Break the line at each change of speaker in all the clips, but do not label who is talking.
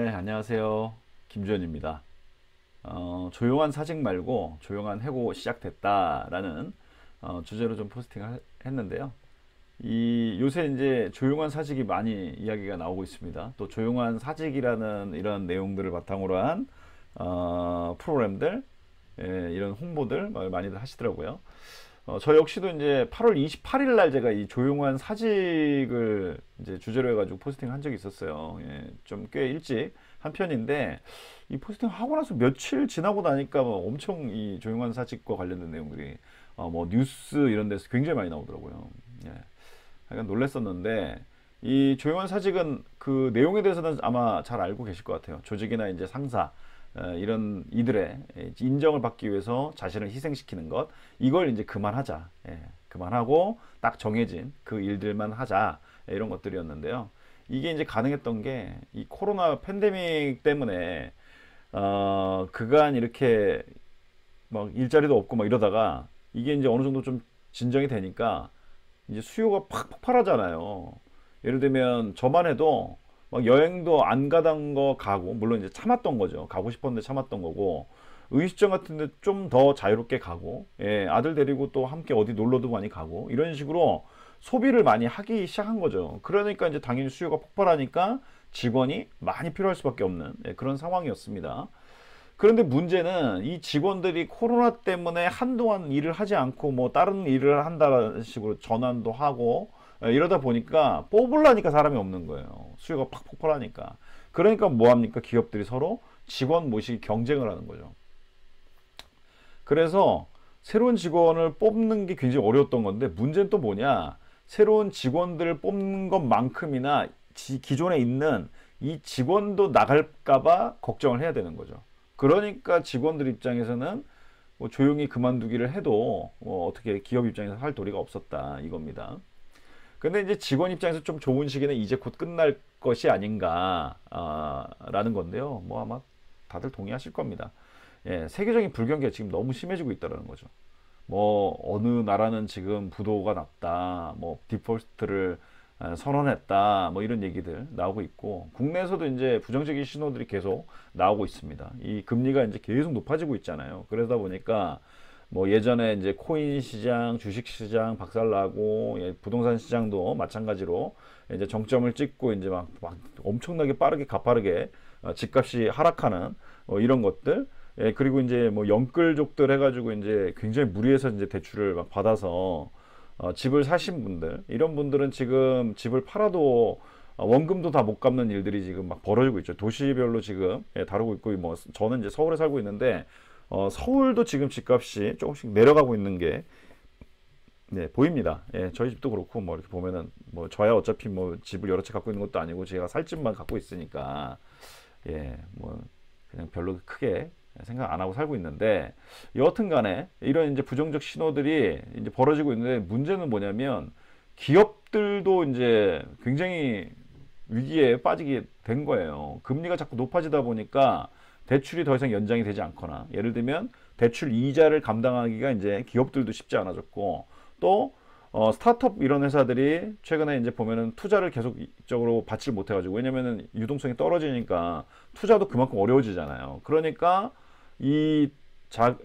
네, 안녕하세요. 김주현입니다. 조용한 사직 말고 조용한 해고 시작됐다라는 주제로 좀 포스팅을 했는데요. 이 요새 이제 조용한 사직이 많이 이야기가 나오고 있습니다. 또 조용한 사직이라는 이런 내용들을 바탕으로 한 프로그램들, 이런 홍보들 많이들 하시더라고요. 저 역시도 이제 8월 28일 날 제가 이 조용한 사직을 이제 주제로 해가지고 포스팅 한 적이 있었어요. 좀 꽤 일찍 한 편인데 이 포스팅 하고 나서 며칠 지나고 나니까 뭐 엄청 이 조용한 사직과 관련된 내용들이 뭐 뉴스 이런 데서 굉장히 많이 나오더라고요. 예. 약간 놀랬었는데 이 조용한 사직은 그 내용에 대해서는 아마 잘 알고 계실 것 같아요. 조직이나 이제 상사 이런 이들의 인정을 받기 위해서 자신을 희생시키는 것, 이걸 이제 그만하자, 그만하고 딱 정해진 그 일들만 하자, 이런 것들이었는데요. 이게 이제 가능했던 게 이 코로나 팬데믹 때문에 그간 이렇게 막 일자리도 없고 막 이러다가 이게 이제 어느 정도 좀 진정이 되니까 이제 수요가 팍 폭발하잖아요. 예를 들면 저만 해도 막 여행도 안 가던 거 가고, 물론 이제 참았던 거죠. 가고 싶었는데 참았던 거고, 의식장 같은데 좀 더 자유롭게 가고, 아들 데리고 또 함께 어디 놀러도 많이 가고, 이런 식으로 소비를 많이 하기 시작한 거죠. 그러니까 이제 당연히 수요가 폭발하니까 직원이 많이 필요할 수밖에 없는 그런 상황이었습니다. 그런데 문제는 이 직원들이 코로나 때문에 한동안 일을 하지 않고 뭐 다른 일을 한다는 식으로 전환도 하고 이러다 보니까 뽑으려니까 사람이 없는 거예요. 수요가 팍 폭발하니까. 그러니까 뭐 합니까? 기업들이 서로 직원 모시기 경쟁을 하는 거죠. 그래서 새로운 직원을 뽑는 게 굉장히 어려웠던 건데 문제는 또 뭐냐? 새로운 직원들을 뽑는 것만큼이나 기존에 있는 이 직원도 나갈까봐 걱정을 해야 되는 거죠. 그러니까 직원들 입장에서는 뭐 조용히 그만두기를 해도 뭐 어떻게 기업 입장에서 할 도리가 없었다 이겁니다. 근데 이제 직원 입장에서 좀 좋은 시기는 이제 곧 끝날 것이 아닌가 라는 건데요. 뭐 아마 다들 동의하실 겁니다. 세계적인 불경기가 지금 너무 심해지고 있다는 거죠. 뭐 어느 나라는 지금 부도가 났다, 뭐 디폴트를 선언했다, 뭐 이런 얘기들 나오고 있고, 국내에서도 이제 부정적인 신호들이 계속 나오고 있습니다. 이 금리가 이제 계속 높아지고 있잖아요. 그러다 보니까 뭐 예전에 이제 코인 시장, 주식 시장 박살나고, 부동산 시장도 마찬가지로 이제 정점을 찍고 이제 막 엄청나게 빠르게 가파르게 집값이 하락하는 이런 것들. 그리고 이제 뭐 영끌족들 해가지고 이제 굉장히 무리해서 이제 대출을 막 받아서 집을 사신 분들, 이런 분들은 지금 집을 팔아도 원금도 다 못 갚는 일들이 지금 막 벌어지고 있죠. 도시별로 지금 다루고 있고, 뭐 저는 이제 서울에 살고 있는데 서울도 지금 집값이 조금씩 내려가고 있는 게 보입니다. 저희 집도 그렇고 뭐 이렇게 보면은 뭐 저야 어차피 뭐 집을 여러 채 갖고 있는 것도 아니고 제가 살 집만 갖고 있으니까 뭐 그냥 별로 크게 생각 안 하고 살고 있는데, 여하튼 간에 이런 이제 부정적 신호들이 이제 벌어지고 있는데 문제는 뭐냐면 기업들도 이제 굉장히 위기에 빠지게 된 거예요. 금리가 자꾸 높아지다 보니까 대출이 더 이상 연장이 되지 않거나, 예를 들면 대출 이자를 감당하기가 이제 기업들도 쉽지 않아졌고, 또 스타트업 이런 회사들이 최근에 이제 보면은 투자를 계속적으로 받지 못해가지고, 왜냐면은 유동성이 떨어지니까 투자도 그만큼 어려워지잖아요. 그러니까 이,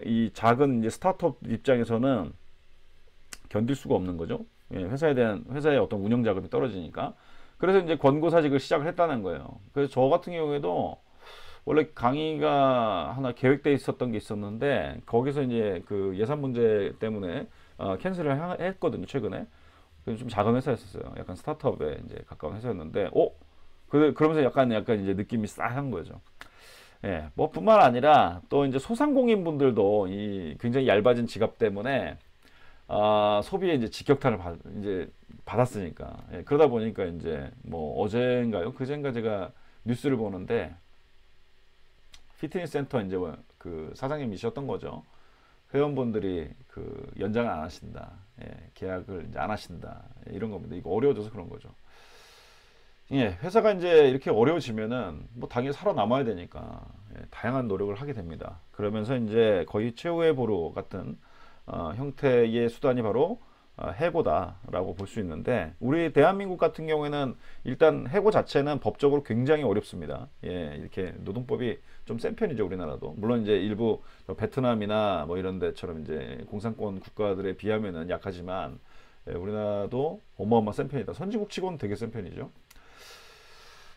이 작은 이제 스타트업 입장에서는 견딜 수가 없는 거죠. 회사의 어떤 운영 자금이 떨어지니까. 그래서 이제 권고사직을 시작을 했다는 거예요. 그래서 저 같은 경우에도 원래 강의가 하나 계획돼 있었던 게 있었는데 거기서 이제 그 예산 문제 때문에 캔슬을 했거든요, 최근에. 좀 작은 회사였었어요. 약간 스타트업에 이제 가까운 회사였는데, 그러면서 약간 이제 느낌이 싸한 거죠. 뭐 뿐만 아니라 또 이제 소상공인 분들도 이 굉장히 얇아진 지갑 때문에 소비에 이제 직격탄을 이제 받았으니까. 그러다 보니까 이제 뭐 어젠가요? 그젠가 제가 뉴스를 보는데 피트니스 센터 이제 그 사장님이셨던 거죠. 회원분들이 그 연장을 안 하신다. 계약을 이제 안 하신다. 이런 겁니다. 이거 어려워져서 그런 거죠. 회사가 이제 이렇게 어려워지면은 뭐 당연히 살아남아야 되니까 다양한 노력을 하게 됩니다. 그러면서 이제 거의 최후의 보루 같은 형태의 수단이 바로 해고다라고 볼 수 있는데, 우리 대한민국 같은 경우에는 일단 해고 자체는 법적으로 굉장히 어렵습니다. 예, 이렇게 노동법이 좀 센 편이죠, 우리나라도. 물론 이제 일부 베트남이나 뭐 이런 데처럼 이제 공산권 국가들에 비하면은 약하지만, 예, 우리나라도 어마어마 센 편이다. 선진국 치고는 되게 센 편이죠.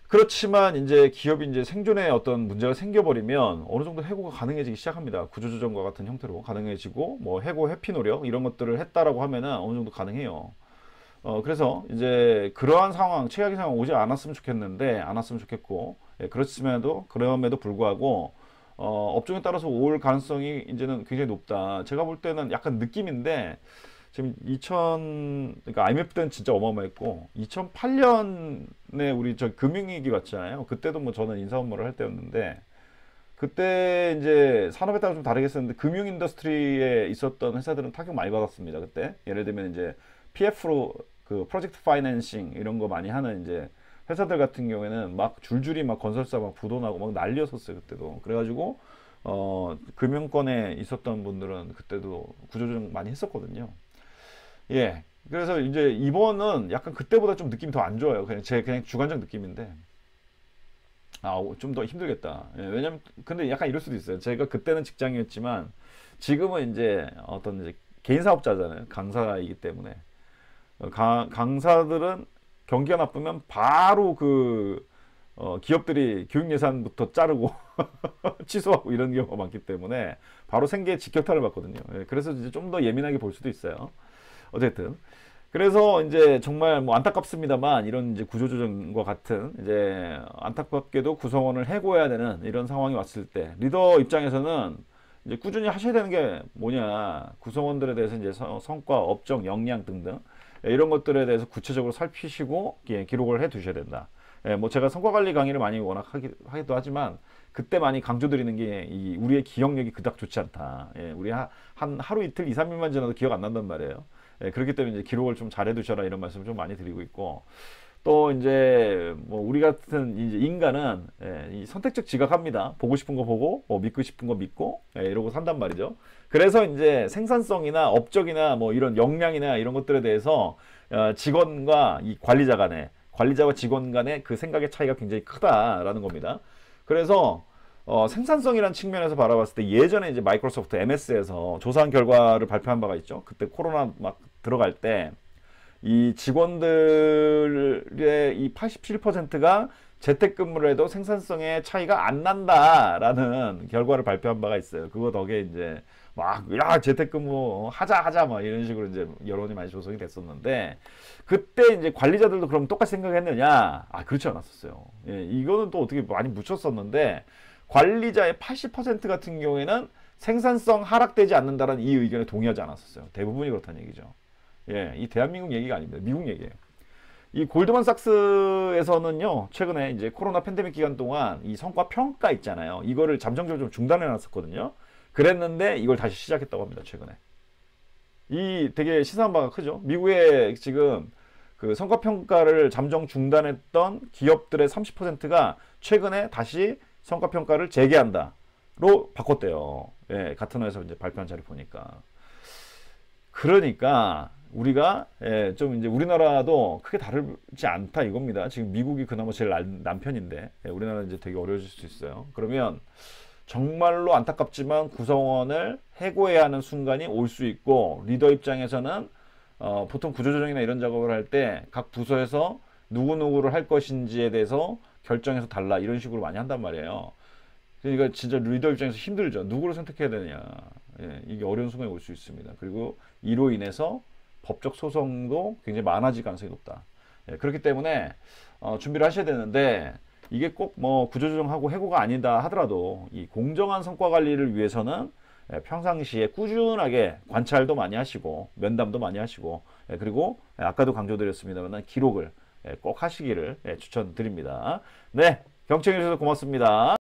그렇지만 이제 기업이 이제 생존에 어떤 문제가 생겨버리면 어느 정도 해고가 가능해지기 시작합니다. 구조조정과 같은 형태로 가능해지고, 뭐 해고 회피 노력 이런 것들을 했다라고 하면은 어느 정도 가능해요. 그래서 이제 그러한 상황, 최악의 상황 오지 않았으면 좋겠는데, 안 왔으면 좋겠고, 예, 그럼에도 불구하고 업종에 따라서 올 가능성이 이제는 굉장히 높다. 제가 볼 때는 약간 느낌인데, 지금 그러니까 IMF 때는 진짜 어마어마했고, 2008년에 우리 저 금융위기 왔잖아요. 그때도 뭐 저는 인사 업무를 할 때였는데, 그때 이제 산업에 따라 좀 다르겠었는데, 금융 인더스트리에 있었던 회사들은 타격 많이 받았습니다. 그때 예를 들면 이제 PF로 그 프로젝트 파이낸싱 이런 거 많이 하는 이제 회사들 같은 경우에는 막 줄줄이 막 건설사 막 부도나고 막 난리였었어요, 그때도. 그래가지고 금융권에 있었던 분들은 그때도 구조조정 많이 했었거든요. 예. 그래서 이제 이번은 약간 그때보다 좀 느낌이 더 안 좋아요. 그냥 주관적 느낌인데. 좀 더 힘들겠다. 예, 왜냐면, 근데 약간 이럴 수도 있어요. 제가 그때는 직장이었지만, 지금은 이제 어떤 이제 개인 사업자잖아요. 강사이기 때문에. 강사들은 경기가 나쁘면 바로 기업들이 교육 예산부터 자르고 취소하고 이런 경우가 많기 때문에 바로 생계 직격탄을 받거든요. 예, 그래서 이제 좀 더 예민하게 볼 수도 있어요. 어쨌든 그래서 이제 정말 뭐 안타깝습니다만, 이런 이제 구조조정과 같은 이제 안타깝게도 구성원을 해고해야 되는 이런 상황이 왔을 때, 리더 입장에서는 이제 꾸준히 하셔야 되는 게 뭐냐, 구성원들에 대해서 이제 성과, 업적, 역량 등등, 예, 이런 것들에 대해서 구체적으로 살피시고, 예, 기록을 해 두셔야 된다. 예, 뭐 제가 성과 관리 강의를 많이 워낙 하기도 하지만, 그때 많이 강조드리는 게 우리의 기억력이 그닥 좋지 않다. 예, 우리 한 하루 이틀 2, 3일만 지나도 기억 안 난단 말이에요. 예, 그렇기 때문에 이제 기록을 좀 잘해 두셔라, 이런 말씀을 좀 많이 드리고 있고, 또 이제 뭐 우리 같은 이제 인간은, 예, 이 선택적 지각합니다. 보고 싶은 거 보고, 뭐 믿고 싶은 거 믿고, 예, 이러고 산단 말이죠. 그래서 이제 생산성이나 업적이나 뭐 이런 역량이나 이런 것들에 대해서 직원과 이 관리자와 직원 간의 그 생각의 차이가 굉장히 크다라는 겁니다. 그래서 생산성이라는 측면에서 바라봤을 때, 예전에 이제 마이크로소프트 MS에서 조사한 결과를 발표한 바가 있죠. 그때 코로나 막 들어갈 때 이 직원들의 이 87%가 재택근무를 해도 생산성에 차이가 안 난다라는 결과를 발표한 바가 있어요. 그거 덕에 이제 막, 야, 재택근무 하자 막 이런 식으로 이제 여론이 많이 조성이 됐었는데, 그때 이제 관리자들도 그럼 똑같이 생각했느냐? 그렇지 않았었어요. 예, 이거는 또 어떻게 많이 묻혔었는데, 관리자의 80% 같은 경우에는 생산성 하락되지 않는다는 이 의견에 동의하지 않았었어요. 대부분이 그렇다는 얘기죠. 예, 이 대한민국 얘기가 아닙니다. 미국 얘기예요. 이 골드만삭스에서는요, 최근에 이제 코로나 팬데믹 기간 동안 이 성과 평가 있잖아요. 이거를 잠정적으로 좀 중단해 놨었거든요. 그랬는데 이걸 다시 시작했다고 합니다, 최근에. 이 되게 시사한 바가 크죠. 미국의 지금 그 성과 평가를 잠정 중단했던 기업들의 30%가 최근에 다시 성과 평가를 재개한다로 바꿨대요. 예, 같은 회사에서 이제 발표한 자료 보니까. 그러니까 우리가, 예, 좀 이제 우리나라도 크게 다르지 않다 이겁니다. 지금 미국이 그나마 제일 남편인데, 예, 우리나라는 이제 되게 어려워질 수 있어요. 그러면 정말로 안타깝지만 구성원을 해고해야 하는 순간이 올 수 있고, 리더 입장에서는 보통 구조조정이나 이런 작업을 할 때 각 부서에서 누구누구를 할 것인지에 대해서 결정해서 달라, 이런 식으로 많이 한단 말이에요. 그러니까 진짜 리더 입장에서 힘들죠. 누구를 선택해야 되느냐. 예, 이게 어려운 순간이 올 수 있습니다. 그리고 이로 인해서 법적 소송도 굉장히 많아질 가능성이 높다. 예, 그렇기 때문에 준비를 하셔야 되는데, 이게 꼭 뭐 구조조정하고 해고가 아니다 하더라도 이 공정한 성과 관리를 위해서는, 예, 평상시에 꾸준하게 관찰도 많이 하시고 면담도 많이 하시고, 예, 그리고 아까도 강조드렸습니다만 기록을, 예, 꼭 하시기를, 예, 추천드립니다. 네, 경청해 주셔서 고맙습니다.